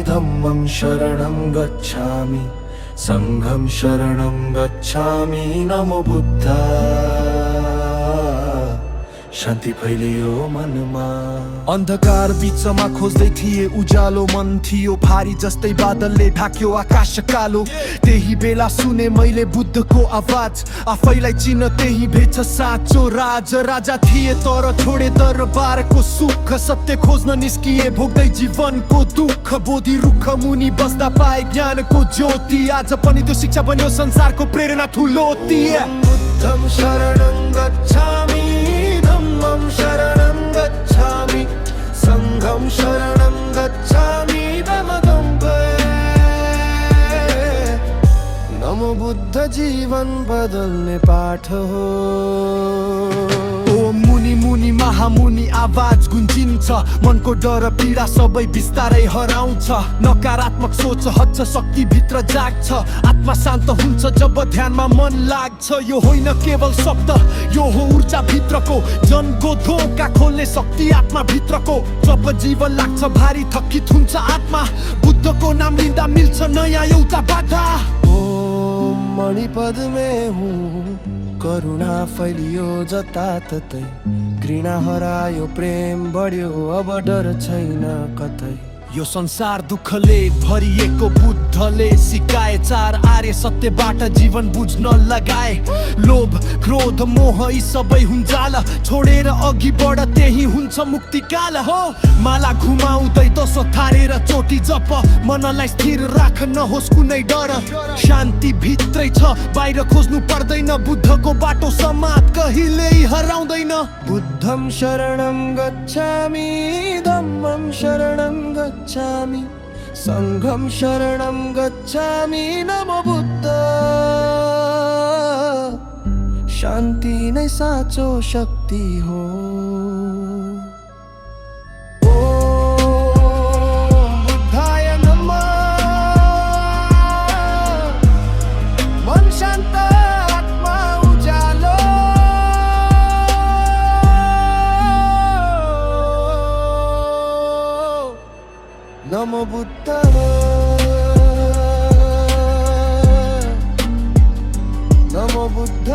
धम्मं शरणं गच्छामि संघं शरणं गच्छामि नमो बुद्धा शान्ति फैलियो मनमा। अन्धकार बीचमा खोज्दै थिए उज्यालो, मन थियो भारी जस्तै बादलले ढाक्यो आकाश कालो। त्यही बेला सुने मैले बुद्धको आवाज, आफैलाई चिन्न त्यही भेट्छ साँचो राज। राजा थिए तर छोडे दरबारको सुख, सत्य खोज्न निस्किए भोग्दै जीवनको दुःख। बोधि रुख मुनि बस्दा पाए ज्ञानको ज्योति, आज पनि त्यो शिक्षा बन्यो संसारको प्रेरणा ठुलो। बुद्धं शरणं गच्छामि धम्मं शरणं गच्छामि संघं शरणं गच्छामि नमो बुद्ध जीवन बदल्ने पाठ हो। ओ मुनि मुनि महामुनि आवाज गुन्जिन्छ, मनको डर पीडा सबै बिस्तारै हराउँछ। नकारात्मक सोच हट्छ, शक्ति भित्र जाग्छ, आत्मा शान्त हुन्छ जब ध्यानमा मन लाग्छ। यो होइन केवल शब्द, यो हो ऊर्जा भित्रको, जनको ढोका खोल्ने शक्ति आत्मा भित्रको। जब जीवन लाग्छ भारी थकित हुन्छ आत्मा, बुद्धको नाम लिँदा मिल्छ नयाँ एउटा बाधा। मणिपद में हूँ करुणा फैलियो जताततै, घृणा हरायो प्रेम बढ्यो अब डर छैन कतै। यो संसार दुःखले भरिएको, बुद्धले सिकाए चार आर्य सत्यबाट जीवन बुझ्न लगाए। लोभ क्रोध मोह यी सबै हुन् जाल, छोडेर अघि बढ त्यही हुन्छ मुक्तिकाल हो। माला घुमाउँदै दसो थारेर चोटी जप, मनलाई स्थिर राख नहोस् कुनै डर। शान्ति भित्रै छ बाहिर खोज्नु पर्दैन, बुद्धको बाटो समाज कहिल्यै हराउँदैन। बुद्धं शरणं गच्छामि धम्मं शरणं गच्छामि संघं शरणं गच्छामि नमो बुद्ध शान्ति नै साँचो शक्ति हो। नमो बुद्ध नमो बुद्ध।